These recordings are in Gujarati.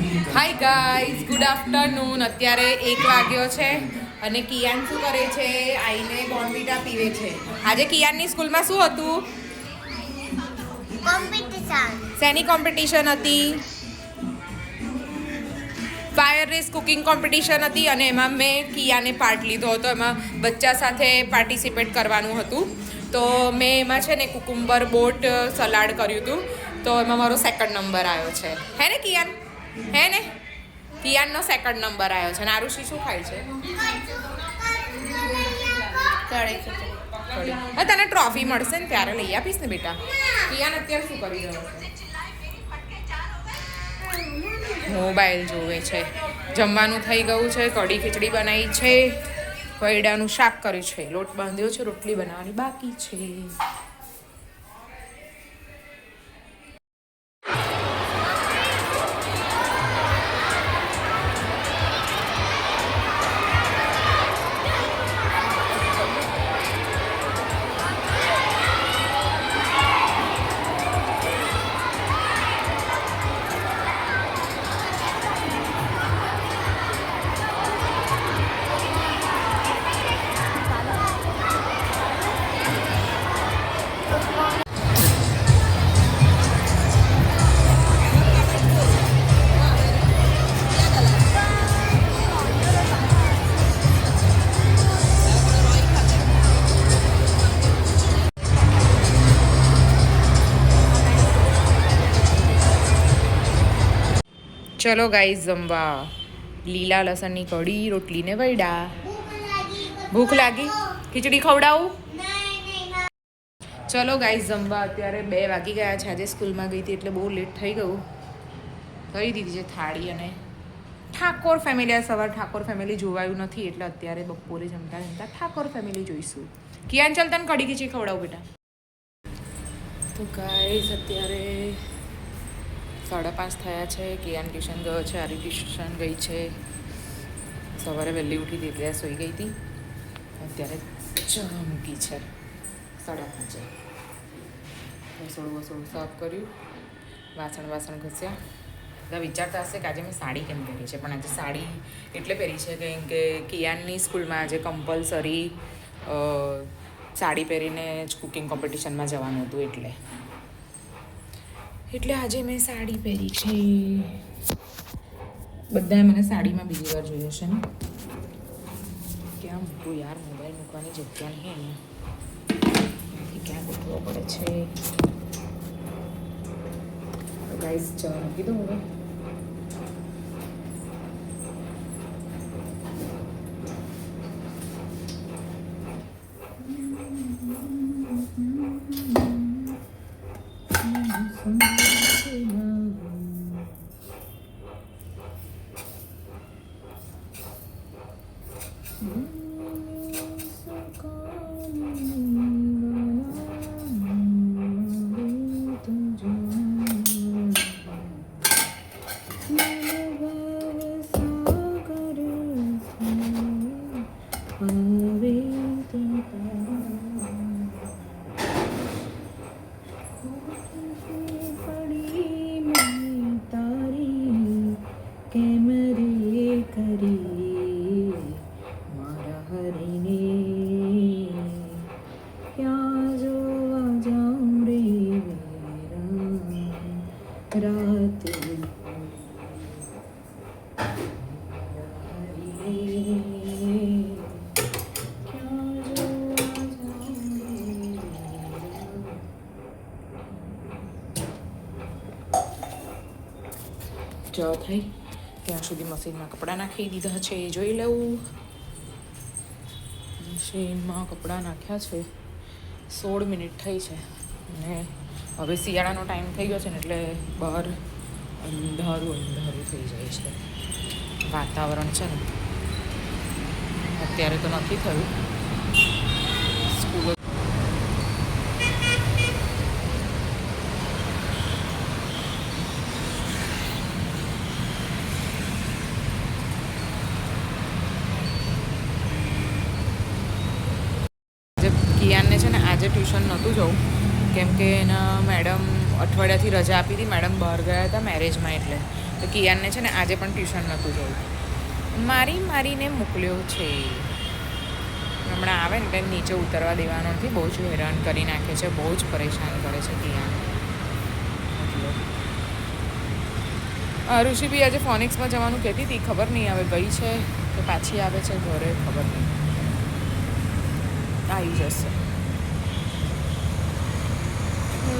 Hi guys, good afternoon. અત્યારે 1 વાગ્યો છે અને કિયાન શું કરે છે? આઈને બોર્નવિટા પીવે છે. આજે કિયાનની સ્કૂલમાં શું હતું? કોમ્પિટિશન. શેની કોમ્પિટિશન હતી? ફાયર રેસ કુકિંગ કોમ્પિટિશન હતી અને એમાં મેં કિયાને પાર્ટ લીધો હતો. એમાં બચ્ચા સાથે પાર્ટિસિપેટ કરવાનું હતું. તો મેં એમાં છે ને કુકુંબર બોટ સલાડ કર્યું હતું. તો એમાં મારો સેકન્ડ નંબર આવ્યો છે. હે ને કિયાન? હે ને? કિયાનનો સેકન્ડ નંબર આવ્યો છે. અને આરુષી શું ખાય છે? હા, તને ટ્રોફી મળશે ને ત્યારે લઈ આપીશ ને બેટા. કિયાન અત્યારે શું કરી રહ્યો છે? મોબાઈલ જોવે છે. જમવાનું થઈ ગયું છે. કઢી ખીચડી બનાવી છે. વૈડાનું શાક કર્યું છે. લોટ બાંધ્યો છે. રોટલી બનાવવાની બાકી છે. ચલો ગાઈઝ, જમવા. લીલા લસણની કઢી, રોટલી ને વૈડા. ભૂખ લાગી? ખીચડી ખવડાવું? ચલો ગાઈઝ, જમવા. અત્યારે 2 વાગી ગયા છે. આજે સ્કૂલમાં ગઈ હતી એટલે બહુ લેટ થઈ ગયું. કરી દીધી છે થાળી અને ઠાકોર ફેમિલી. આ સવાર ઠાકોર ફેમિલી જોવાયું નથી એટલે અત્યારે બપોરે જમતા જમતા ઠાકોર ફેમિલી જોઈશું. કિયાન, ચાલ તને કઢી ખીચડી ખવડાવું બેટા. તો ગાઈઝ, અત્યારે 5:30 થયા છે. કિયાન ટ્યુશન ગયો છે. આરી ટ્યુશન ગઈ છે. સવારે વહેલી ઉઠી હતી એટલે સૂઈ ગઈ હતી. અત્યારે ચા મૂકી છે 5:30. રસોડું સાફ કર્યું. વાસણ ઘસ્યા. બધા વિચારતા હશે કે આજે મેં સાડી કેમ પહેરી છે, પણ આજે સાડી એટલે પહેરી છે કેમ કે કિયાનની સ્કૂલમાં આજે કમ્પલસરી સાડી પહેરીને જ કુકિંગ કોમ્પિટિશનમાં જવાનું હતું એટલે આજે મેં સાડી પહેરી છે. બધાએ મને સાડીમાં બીજી વાર જોયો છે ને. ક્યાં મૂકું યાર? મોબાઈલ મૂકવાની જગ્યા નહીં અહીંયા. ક્યાં મૂકવો પડે છે? ગાઈઝ, ચા મૂકી દઉં હવે. ચા થઈ ત્યાં સુધી મશીનમાં કપડાં નાખી દીધા છે. જોઈ લઉં. મશીનમાં કપડાં નાખ્યા છે. 16 મિનિટ થઈ છે અને હવે શિયાળાનો ટાઈમ થઈ ગયો છે ને એટલે બહાર અંધારું થઈ જાય છે. વાતાવરણ છે ને અત્યારે તો નથી થયું. સ્કૂલ કિયાનને છે ને આજે ટ્યુશન નહોતું જવું કેમ કે એના મેડમ અઠવાડિયાથી રજા આપી હતી. મેડમ બહાર ગયા હતા મેરેજમાં એટલે તો કિયાનને છે ને આજે પણ ટ્યુશન નહોતું જવું, મારીને મોકલ્યો છે. હમણાં આવે ને એટલે નીચે ઉતરવા દેવાનો નથી, બહુ જ હેરાન કરી નાખે છે, બહુ જ પરેશાન કરે છે કિયાન. ઋષિ બી આજે ફોનિક્સમાં જવાનું કહેતી હતી, ખબર નહીં હવે ગઈ છે કે પાછી આવે છે ઘરે, ખબર નહીં. આવી જશે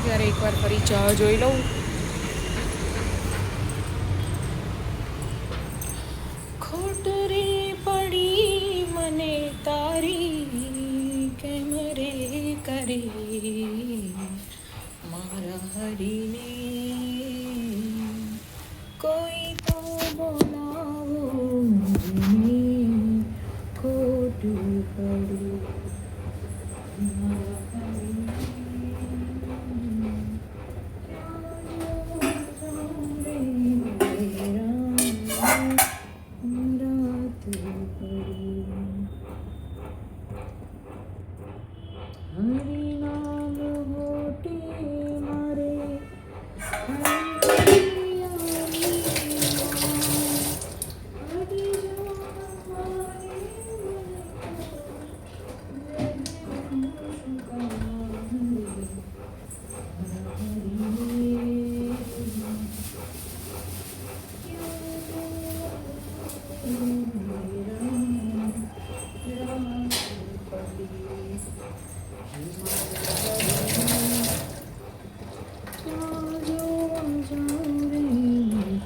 ત્યારે એકવાર ફરી ચા જોઈ લઉં. ખોટ રે પડી મને તારી કેમ રે કરે મારા હરીને કોઈ તો બોલાવો ખોટ પડી.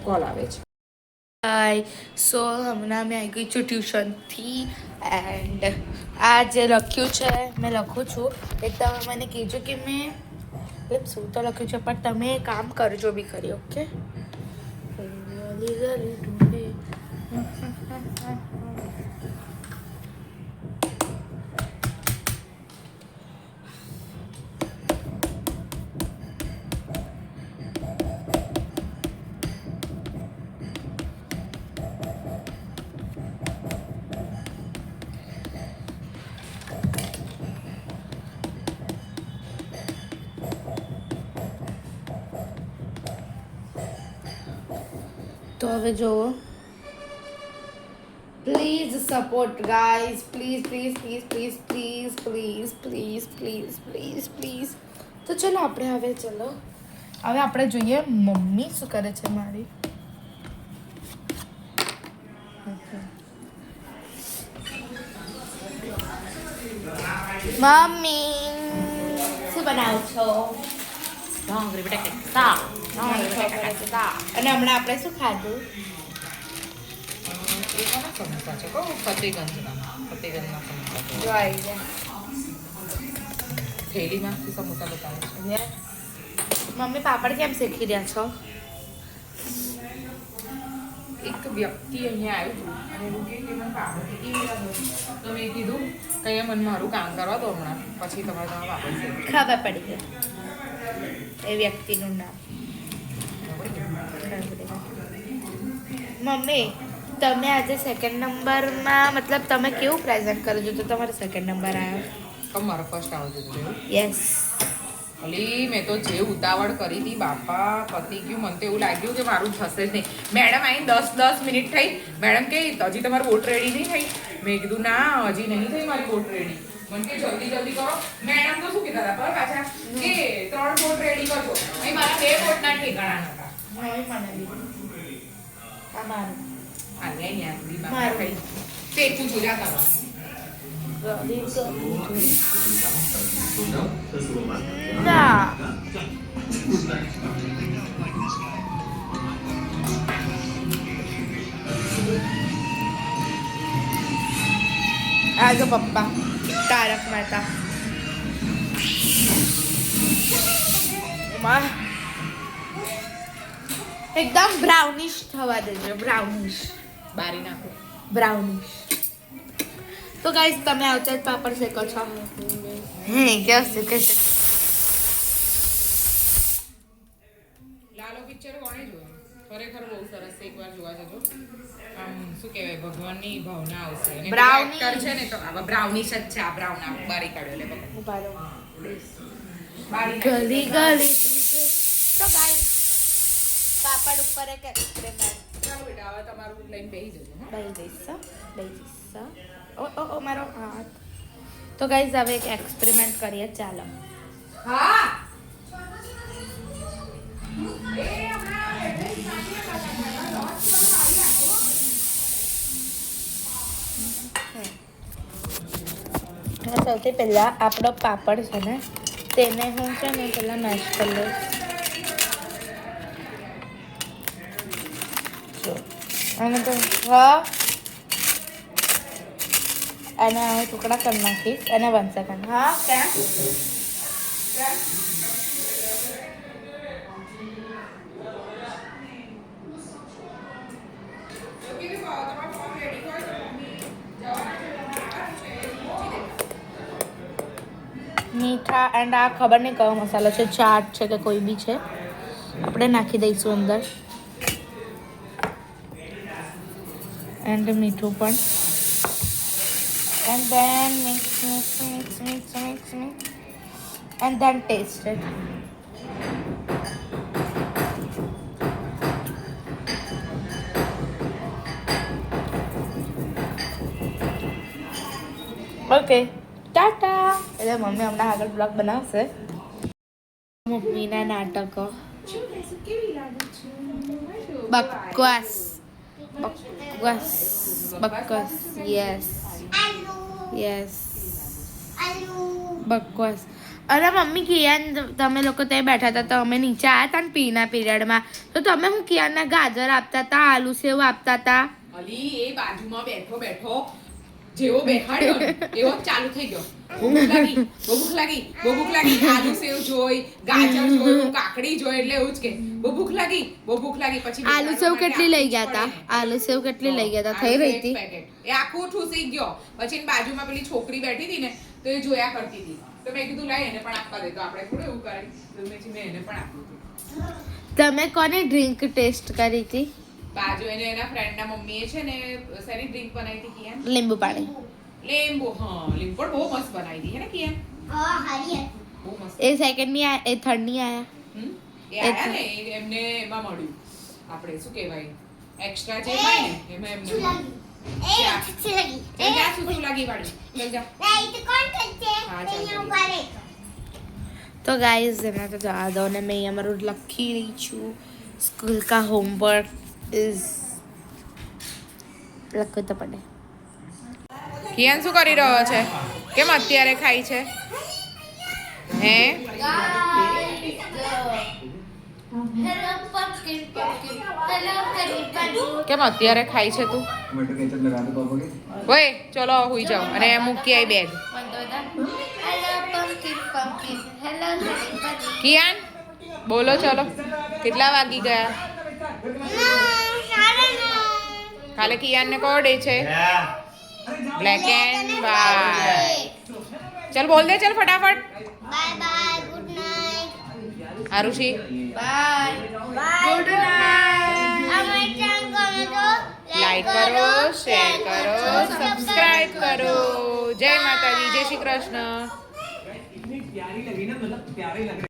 કોલ આવે છે. હાય, સો હમણાં મેં આવી ગઈ છું ટ્યુશનથી એન્ડ આ જે લખ્યું છે મેં લખું છું એક તમે મને કહેજો કે મેં મતલબ શું તો લખ્યું છે પણ તમે કામ કરજો બી કરી. ઓકે તો હવે જુઓ, please support guys, please please please please please please please please please please. તો ચલો આપણે હવે આપણે જોઈએ મમ્મી શું કરે છે મારી. મમ્મી શું બનાવો છો? ઢોંગળી બટાકા અને હમણાં આપણે શું ખાધું? એ કોના સમોસા છે? કહું ફતેગંજના સમોસા છે. જો આવી ગયા થેલીમાંથી સમોસા બતાવે છે. મમ્મી પાપડ કેમ શેકી રહ્યા છો? એક વ્યક્તિ અહીંયા આવ્યું હતું અને એવું કે મને પાપડ શેકી રહ્યા તો મેં કીધું કે અહીંયા મને મારું કામ કરવા દો હમણાં, પછી તમારે પાપડ શેકી. ખબર પડી ગઈ એ વ્યક્તિનું નામ. મમ્મી તમે આજે સેકન્ડ નંબરમાં મતલબ તમે કેવું પ્રેઝન્ટ કર્યું હતું તો તમારો સેકન્ડ નંબર આવ્યો? તમારો ફર્સ્ટ આવતું હતું. યસ. અલી મેં તો જે ઉતાવળ કરી હતી બાપા, પતી ગયું. મને તો એવું લાગ્યું કે મારું થશે જ નહીં. મેડમ આવીને 10 મિનિટ થઈ. મેડમ કે હજી તમારી બોટ રેડી નહીં થઈ. મેં કીધું ના હજી નહીં થઈ મારી બોટ રેડી. મને કે જલ્દી કરો. મેડમ તો શું કીધા હતા પાછા કે 3 બોટ રેડી કરજો. અહીં મારા 2 બોટના ઠેકાણા નતા. મારું પેટું જોયા કરો. ના આ જો પપ્પા તારક મહેતા. એકદમ બ્રાઉનિશ થવા દેજો, બ્રાઉનિશ બારી નાખો. બ્રાઉનિશ. તો ગાઈસ તમે આવતા પાપડ શેકો છો? હે કેવું શેકે છે? લાલો પિક્ચર કોણે જોયું? ખરેખર બહુ સરસ છે, એકવાર જોવા જજો. આમ શું કહેવાય ભગવાનની ભાવના આવશે. અને બ્રાઉની એક્ટર છે ને તો આવા બ્રાઉનિશ જ છે. આ બ્રાઉન આ બારી કાઢ્યો લે બકા. ગલી ગલી તો ગાઈસ પાપડ ઉપર એક એક્સપેરિમેન્ટ ચાલો બેટા હવે તમારું લઈને બેસી જજો હો. બેહી જઈશ ઓ મારો હાથ તો ગાઈઝ હવે એક એક્સપેરિમેન્ટ કરીએ ચાલો હા સૌથી પહેલા આપણો પાપડ છે ને તેને હું છે ને પહેલા મેશ કરી લઈશ જો અને તો હા અને હવે ટુકડા કરી નાખીશ અને 1 સેકન્ડ હા કેમ મીઠા એન્ડ આ ખબર નહીં કયો મસાલો છે ચાટ છે કે કોઈ બી છે આપણે નાખી દઈશું અંદર એન્ડ મીઠું પણ and then mix and then taste it okay tata એટલે મમ્મી હમણાં આગળ બ્લોગ બનાવશે મમ્મીના નાટકો બકવાસ યસ બકવાસ અરે મમ્મી કિયાન તમે લોકો ત્યાં બેઠા હતા તો અમે નીચે આવ્યા હતા ને પીના પીરિયડમાં તો તમે હું કિયાનના ગાજર આપતા હતા આલુ સેવ આપતા હતા અલી એ બાજુમાં બેઠો જેવો બેહાડ્યો ને, એવો જ ચાલુ થઈ ગયો બહુ ભૂખ લાગી આલુ સેવ જોઈ ગાજર જોઈ કાકડી જોઈ એટલે એવું જ કે બહુ ભૂખ લાગી પછી આલુ સેવ કેટલી લઈ ગયા હતા આલુ સેવ કેટલી લઈ ગયા હતા થઈ રહી હતી પેકેટ એ આખું ઠૂસી ગયો પછી એની બાજુમાં પેલી છોકરી બેઠી હતી ને તો એ જોયા કરતી હતી તો મેં કીધું લાય એને પણ આપવા દે તો આપણે થોડું એવું કરી તો મેં એને પણ આપ્યું હતું તમે કોની ડ્રિંક ટેસ્ટ કરી હતી બાજુ એને એના ફ્રેન્ડના મમ્મીએ છે ને સારી ડ્રિંક બનાવી હતી કિયાન લીંબુ પાણી લીંબુ પણ બહુ મસ્ત બનાવી હતી હે ને કિયાન બહુ મસ્ત એ સેકન્ડ ની એ થર્ડ ની આયા એ આયા ને એમને એમાં મળ્યું આપણે શું કહેવાય એક્સ્ટ્રા જે હોય ને એમાં એમને શું લાગી વાળી લઈ જા तो गाइस मैं तो जा दो ने मैं અમારું લખી રહી છું સ્કૂલ કા હોમવર્ક ઇઝ લખો તો પડે કિયાન શું કરી રહ્યો છે કેમ અત્યારે ખાય છે હે કેમ અત્યારે ખાય છે તું ઓય ચલો હુઈ જાઓ અને મૂકી આઈ બેગ કિયાન બોલો ચલો કેટલા વાગી ગયા કાલે કિયાન ને કો ડે છે બ્લેક એન્ડ વ્હાઈટ ચલ બોલ દે ચલ ફટાફટ bye bye good night Arushi bye good night અમારી ચેનલ ગમે તો લાઈક કરો શેર કરો સબસ્ક્રાઇબ કરો જય માતાજી જય શ્રી કૃષ્ણ इतनी प्यारी लगी ना मतलब प्यारी लग रही